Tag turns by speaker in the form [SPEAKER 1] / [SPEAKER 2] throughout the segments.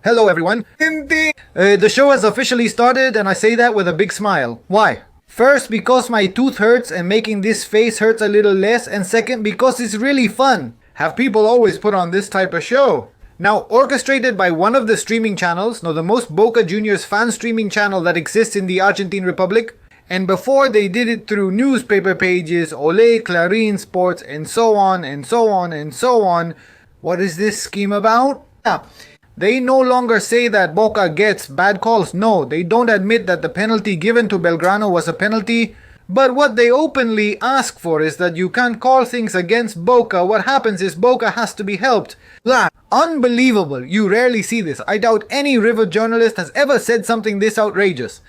[SPEAKER 1] Hello everyone. The show has officially started and I say that with a big smile. Why? First, because my tooth hurts and making this face hurts a little less, and second, because it's really fun. Have people always put on this type of show? Now, orchestrated by one of the streaming channels, the most Boca Juniors fan streaming channel that exists in the Argentine Republic, and before they did it through newspaper pages, Olé, Clarín, Sports, and so on, and so on, and so on. What is this scheme about? They no longer say that Boca gets bad calls. No, they don't admit that the penalty given to Belgrano was a penalty. But what they openly ask for is that you can't call things against Boca. What happens is Boca has to be helped. Unbelievable. You rarely see this. I doubt any River journalist has ever said something this outrageous.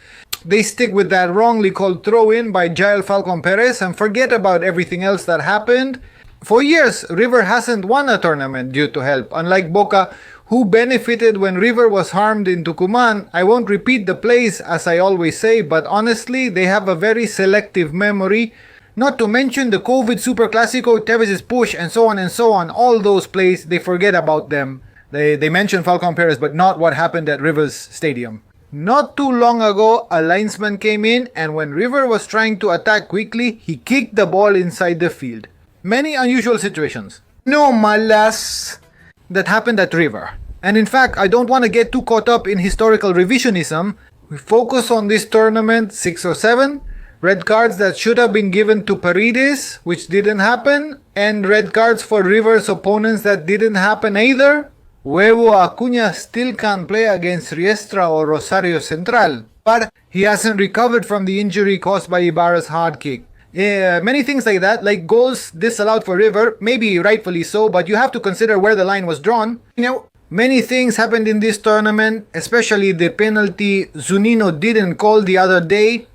[SPEAKER 1] They stick with that wrongly called throw-in by Jael Falcon Perez and forget about everything else that happened. For years, River hasn't won a tournament due to help, unlike Boca, who benefited when River was harmed in Tucumán. I won't repeat the plays as I always say, but honestly, they have a very selective memory. Not to mention the COVID Super Clásico, Tevez's push, and so on. All those plays, they forget about them. They mention Falcon Perez, but not what happened at River's stadium. Not too long ago, a linesman came in, and when River was trying to attack quickly, he kicked the ball inside the field. Many unusual situations. No malas that happened at River. And in fact, I don't want to get too caught up in historical revisionism. We focus on this tournament 6 or 7. Red cards that should have been given to Paredes, which didn't happen. And red cards for River's opponents that didn't happen either. Huevo Acuña still can't play against Riestra or Rosario Central. But he hasn't recovered from the injury caused by Ibarra's hard kick. Many things like that, like goals disallowed for River, maybe rightfully so, but you have to consider where the line was drawn. Many things happened in this tournament, especially the penalty Zunino didn't call the other day.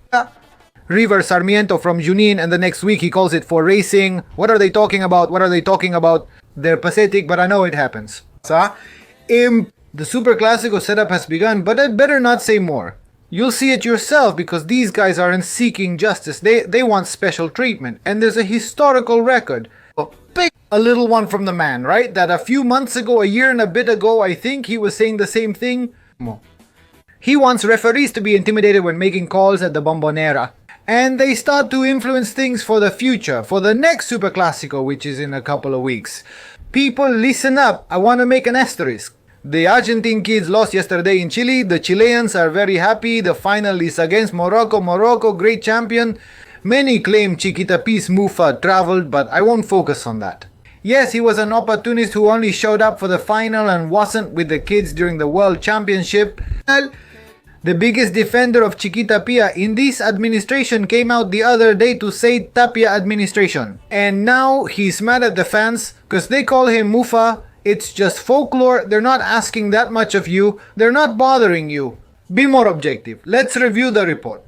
[SPEAKER 1] River Sarmiento from Junin, and the next week he calls it for Racing. What are they talking about? They're pathetic, but I know it happens. The Super Clásico setup has begun, but I'd better not say more. You'll see it yourself because these guys aren't seeking justice. They want special treatment. And there's a historical record. Pick a little one from the man, right? That a few months ago, a year and a bit ago, I think he was saying the same thing. He wants referees to be intimidated when making calls at the Bombonera. And they start to influence things for the future, for the next Super Clásico, which is in a couple of weeks. People, listen up. I want to make an asterisk. The Argentine kids lost yesterday in Chile. The Chileans are very happy. The final is against Morocco. Morocco, great champion. Many claim Chiquita Peace Mufa traveled, but I won't focus on that. Yes, he was an opportunist who only showed up for the final and wasn't with the kids during the World Championship. The biggest defender of Chiquita Pia in this administration came out the other day to say Tapia administration. And now he's mad at the fans because they call him Mufa. It's just folklore. They're not asking that much of you. They're not bothering you. Be more objective. Let's review the report.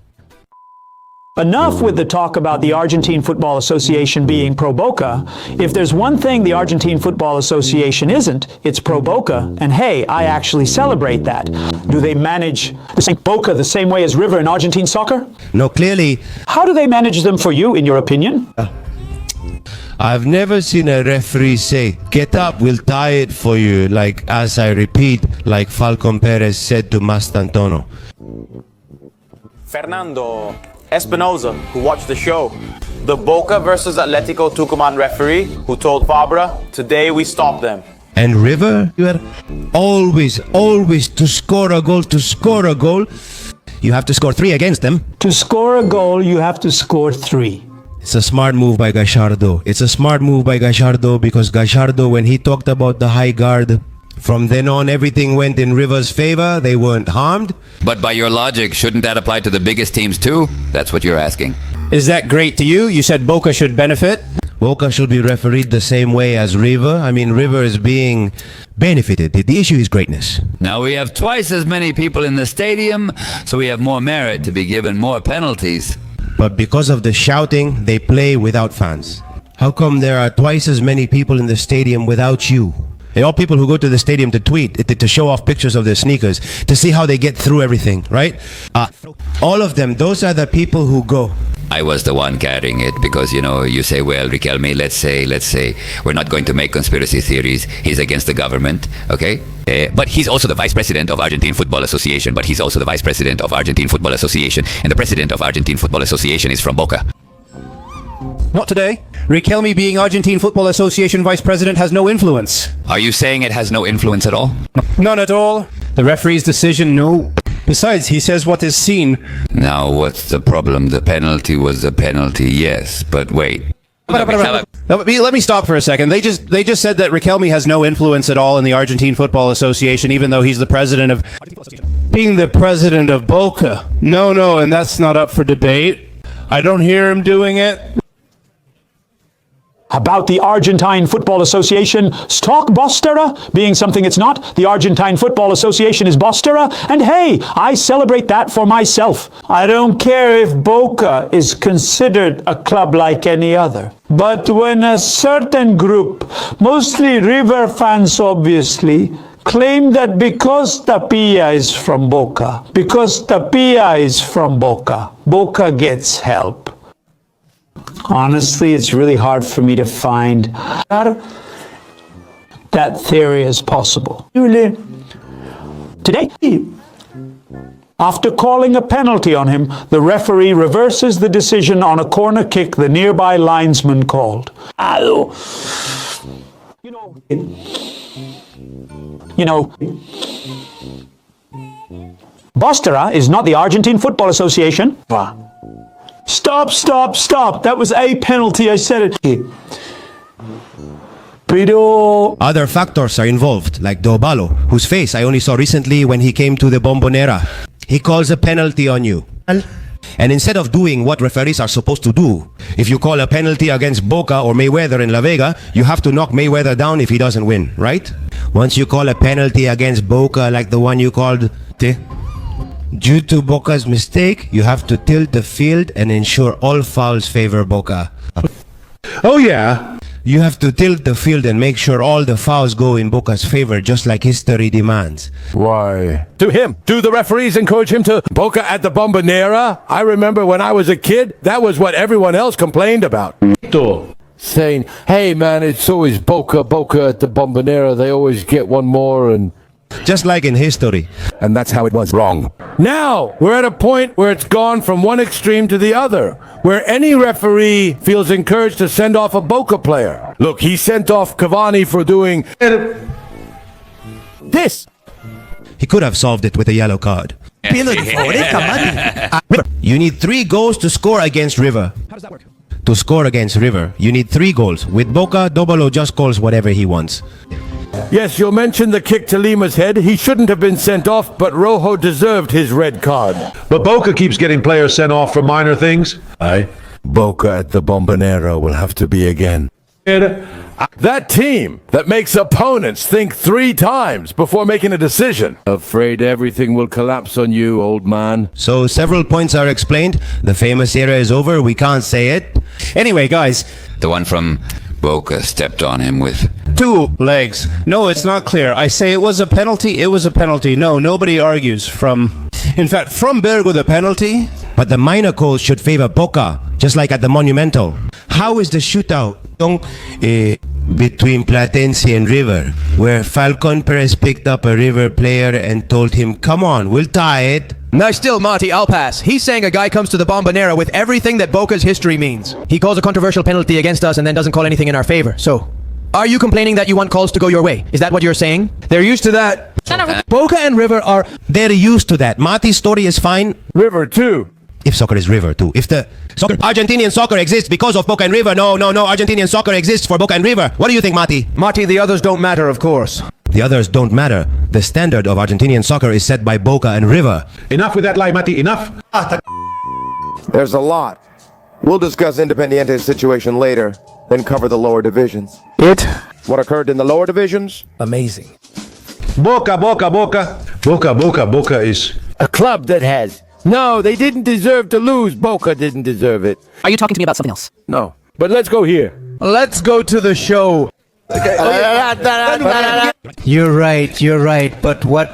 [SPEAKER 2] Enough with the talk about the Argentine Football Association being pro-Boca. If there's one thing the Argentine Football Association isn't, it's pro-Boca. And hey, I actually celebrate that. Do they manage Boca the same way as River in Argentine soccer?
[SPEAKER 3] No, clearly.
[SPEAKER 2] How do they manage them for you, in your opinion?
[SPEAKER 3] I've never seen a referee say, get up, we'll tie it for you, like, as I repeat, like Falcon Perez said to Mastantuono.
[SPEAKER 4] Fernando Espinosa, who watched the show. The Boca versus Atletico Tucumán referee who told Fabra, today we stop them.
[SPEAKER 3] And River, you are always to score a goal. You have to score 3 against them.
[SPEAKER 2] To score a goal, you have to score 3.
[SPEAKER 3] It's a smart move by Gallardo. Because Gallardo, when he talked about the high guard, from then on everything went in River's favor. They weren't harmed.
[SPEAKER 5] But by your logic, shouldn't that apply to the biggest teams too? That's what you're asking.
[SPEAKER 6] Is that great to you? You said Boca should benefit?
[SPEAKER 3] Boca should be refereed the same way as River. I mean, River is being benefited. The issue is greatness.
[SPEAKER 5] Now we have twice as many people in the stadium, so we have more merit to be given more penalties.
[SPEAKER 3] But because of the shouting, they play without fans. How come there are twice as many people in the stadium without you? And all people who go to the stadium to tweet, to show off pictures of their sneakers, to see how they get through everything, right? All of them, those are the people who go.
[SPEAKER 5] I was the one carrying it because, you say, well, Riquelme, let's say, we're not going to make conspiracy theories. He's against the government, okay? But he's also the vice president of Argentine Football Association, and the president of Argentine Football Association is from Boca.
[SPEAKER 6] Not today. Riquelme being Argentine Football Association vice president has no influence.
[SPEAKER 5] Are you saying it has no influence at all?
[SPEAKER 6] None at all. The referee's decision, no. Besides, he says what is seen.
[SPEAKER 5] Now, what's the problem? The penalty was a penalty, yes, but wait.
[SPEAKER 6] Let me stop for a second. They just said that Riquelme has no influence at all in the Argentine Football Association, even though he's the president of... Being the president of Boca. No, and that's not up for debate. I don't hear him doing it.
[SPEAKER 2] About the Argentine Football Association stock Bostera being something it's not. The Argentine Football Association is Bostera, and hey, I celebrate that for myself. I don't care if Boca is considered a club like any other. But when a certain group, mostly River fans obviously, claim that because Tapia is from Boca, Boca gets help. Honestly, it's really hard for me to find that theory is possible. Today, after calling a penalty on him, the referee reverses the decision on a corner kick the nearby linesman called. Bostera is not the Argentine Football Association. Stop. That was a penalty. I said it.
[SPEAKER 3] Other factors are involved, like Dobalo, whose face I only saw recently when he came to the Bombonera. He calls a penalty on you. And instead of doing what referees are supposed to do, if you call a penalty against Boca or Mayweather in La Vega, you have to knock Mayweather down if he doesn't win, right? Once you call a penalty against Boca like the one you called... Due to Boca's mistake, you have to tilt the field and ensure all fouls favor Boca.
[SPEAKER 7] Oh yeah?
[SPEAKER 3] You have to tilt the field and make sure all the fouls go in Boca's favor, just like history demands.
[SPEAKER 7] Why? To him. Do the referees encourage him to Boca at the Bombonera? I remember when I was a kid, that was what everyone else complained about. Saying, hey man, it's always Boca at the Bombonera. They always get one more and...
[SPEAKER 3] Just like in history.
[SPEAKER 7] And that's how it was wrong. Now, we're at a point where it's gone from one extreme to the other, where any referee feels encouraged to send off a Boca player. Look, he sent off Cavani for doing this.
[SPEAKER 3] He could have solved it with a yellow card. You need 3 goals to score against River.
[SPEAKER 6] How does that work?
[SPEAKER 3] To score against River, you need 3 goals. With Boca, Dobalo just calls whatever he wants.
[SPEAKER 7] Yes, you'll mention the kick to Lima's head. He shouldn't have been sent off, but Rojo deserved his red card.
[SPEAKER 8] But Boca keeps getting players sent off for minor things.
[SPEAKER 7] Aye. Boca at the Bombonera will have to be again. That team that makes opponents think 3 times before making a decision. Afraid everything will collapse on you, old man.
[SPEAKER 3] So several points are explained. The famous era is over. We can't say it.
[SPEAKER 6] Anyway, guys.
[SPEAKER 5] The one from Boca stepped on him with
[SPEAKER 6] 2 legs. No, it's not clear. I say it was a penalty. It was a penalty. No, nobody argues in fact, from Bergo the penalty.
[SPEAKER 3] But the minor calls should favor Boca, just like at the Monumental. How is the shootout between Platense and River, where Falcon Perez picked up a River player and told him, come on, we'll tie it?
[SPEAKER 9] No, still, Marty, I'll pass. He's saying a guy comes to the Bombonera with everything that Boca's history means. He calls a controversial penalty against us and then doesn't call anything in our favor. So, are you complaining that you want calls to go your way? Is that what you're saying? They're used to that. Boca and River are...
[SPEAKER 3] They're used to that. Marty's story is fine.
[SPEAKER 7] River too.
[SPEAKER 3] If soccer is River too. If the Argentinian soccer exists because of Boca and River. No. Argentinian soccer exists for Boca and River. What do you think, Marty?
[SPEAKER 9] Marty, the others don't matter, of course.
[SPEAKER 3] The others don't matter. The standard of Argentinian soccer is set by Boca and River.
[SPEAKER 8] Enough with that lie, Mati. Enough.
[SPEAKER 10] There's a lot. We'll discuss Independiente's situation later, then cover the lower divisions. What occurred in the lower divisions?
[SPEAKER 9] Amazing.
[SPEAKER 8] Boca is...
[SPEAKER 7] A club that has... No, they didn't deserve to lose. Boca didn't deserve it.
[SPEAKER 9] Are you talking to me about something else?
[SPEAKER 7] No. But let's go here.
[SPEAKER 9] Let's go to the show. You're right, but what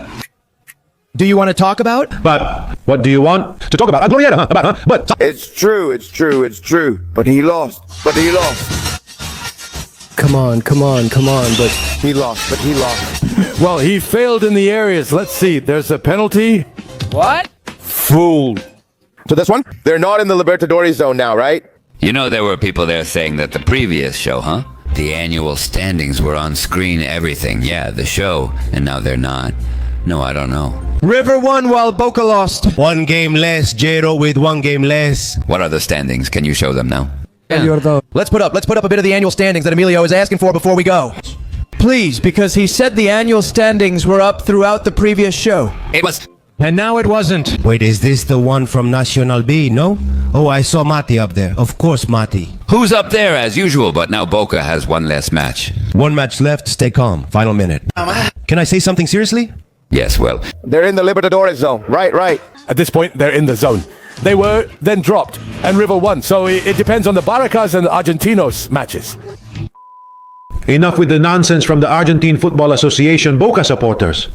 [SPEAKER 9] do you want to talk about?
[SPEAKER 8] But what do you want to talk about? Glorieta, huh? About, huh? But
[SPEAKER 10] It's true. But he lost.
[SPEAKER 9] Come on, but
[SPEAKER 10] He lost.
[SPEAKER 7] Well, he failed in the areas. Let's see. There's a penalty.
[SPEAKER 11] What?
[SPEAKER 7] Fool.
[SPEAKER 10] So this one, they're not in the Libertadores zone now, right?
[SPEAKER 5] You know, there were people there saying that the previous show, huh? The annual standings were on screen, everything. Yeah, the show. And now they're not. No, I don't know.
[SPEAKER 9] River won while Boca lost.
[SPEAKER 3] 1 game less, Jero with 1 game less.
[SPEAKER 5] What are the standings? Can you show them now?
[SPEAKER 9] Let's put up a bit of the annual standings that Emilio is asking for before we go. Please, because he said the annual standings were up throughout the previous show.
[SPEAKER 5] It was...
[SPEAKER 9] And now it wasn't.
[SPEAKER 3] Wait, is this the one from Nacional B, no? Oh, I saw Mati up there. Of course, Mati.
[SPEAKER 5] Who's up there as usual, but now Boca has one less match.
[SPEAKER 3] 1 match left, stay calm. Final minute. Can I say something seriously?
[SPEAKER 5] Yes, well,
[SPEAKER 10] They're in the Libertadores zone. Right.
[SPEAKER 7] At this point, they're in the zone. They were then dropped, and River won. So it depends on the Barracas and the Argentinos matches.
[SPEAKER 8] enough with the nonsense from the Argentine Football Association Boca supporters.